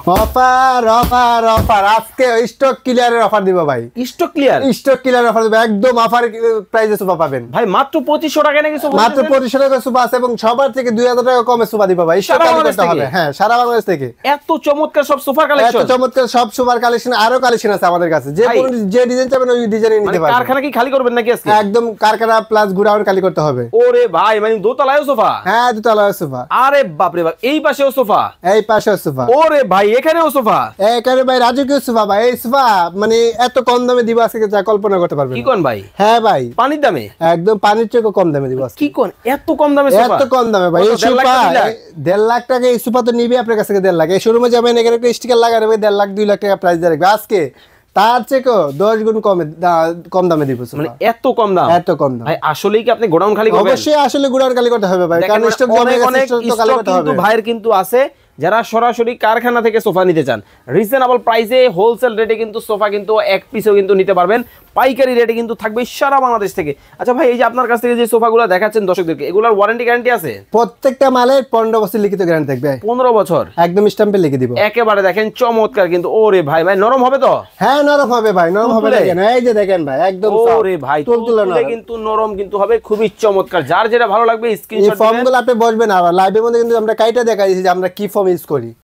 Offer offer offer আজকে stock ক্লিয়ারের offer দিব ভাই। Stock clear, stock clear offer দিব, একদম অফার প্রাইসে সোফা পাবেন ভাই মাত্র 2500 টাকা নাকি সোফা? মাত্র 2500 টাকা সোফা আছে এবং সবার থেকে 2000 টাকা কমে সোফা দিব ভাই। স্টক করতে হবে। হ্যাঁ, সারা বাংলাদেশ থেকে। এত চমৎকার সব সোফার কালেকশন, এত চমৎকার সব সোফার কালেকশন, আরো কালেকশন আছে আমাদের কাছে। যে ডিজাইন চাবেন ওই ডিজাইনে নিতে পারবেন। কারখানা কি খালি করবেন নাকি আজকে? একদম কারখানা প্লাস গোডাউন খালি করতে হবে। ওরে ভাই মানে দোতলায় সোফা? হ্যাঁ, দোতলায় সোফা। আরে বাপ রে বাপ, এই পাশেও সোফা, এই পাশেও সোফা। ওরে ভাই এখানেও সোফা। এখানে ভাই রাজকীয় সোফা ভাই। এই সোফা মানে এত কম দামে দিব আজকে যা কল্পনা করতে পারবেন। কি কোন ভাই? হ্যাঁ ভাই, পানির দামে, একদম পানির চেয়ে কম দামে দিব আজকে। কি কোন এত কম দামে সোফা? এত কম দামে ভাই। এই সোফা 1.5 লাখ টাকা। এই সোফা তো নিবে আপনার কাছ থেকে 1.5 লাখ। এই শোরুমে যাবেন, এখানে একটা স্টিকার লাগানো হবে 1.5 লাখ 2 লাখ টাকা প্রাইস দিয়ে রাখবে। আজকে তার চেয়েও 10 গুণ কম দামে দিব সোফা। মানে এত কম দাম? এত কম দাম ভাই আসলেই কি আপনি গোডাউন খালি করবেন? অবশ্যই, আসলে গোডাউন খালি করতে হবে ভাই, কারণ স্টক জমে গেছে, স্টক তো খালি করতে হবে। ভাইয়ের কিন্তু আছে যারা সরাসরি কারখানা থেকে সোফা নিতে চান, রিজনেবল প্রাইসে হোলসেল রেটে কিন্তু সোফা কিন্তু এক পিসও কিন্তু নিতে পারবেন। পাইকারি রেটে কিন্তু থাকবে সারা বাংলাদেশ থেকে। আচ্ছা ভাই, এই যে আপনার কাছ থেকে যে সোফাগুলো দেখাচ্ছেন দর্শকদেরকে, এগুলোর ওয়ারেন্টি গ্যারান্টি আছে? প্রত্যেকটা মালের 15 বছর লিখিত গ্যারান্টি থাকবে। 15 বছর একদম স্ট্যাম্পে লিখে দিব। একেবারে দেখেন চমৎকার কিন্তু। ওরে ভাই ভাই নরম হবে তো? হ্যাঁ, নরম হবে ভাই, নরম হবে। দেখেন, এই যে দেখেন ভাই, একদম ওরে ভাই তুলতুলে কিন্তু নরম কিন্তু হবে, খুবই চমৎকার। যার যেটা ভালো লাগবে এই স্ক্রিনশট দিবেন। ফর্মগুলো আপনি বসবেন, আর লাইভের মধ্যে কিন্তু আমরা কাইটা দেখাই দিয়েছি যে আমরা কি ফর্ম ইউজ করি।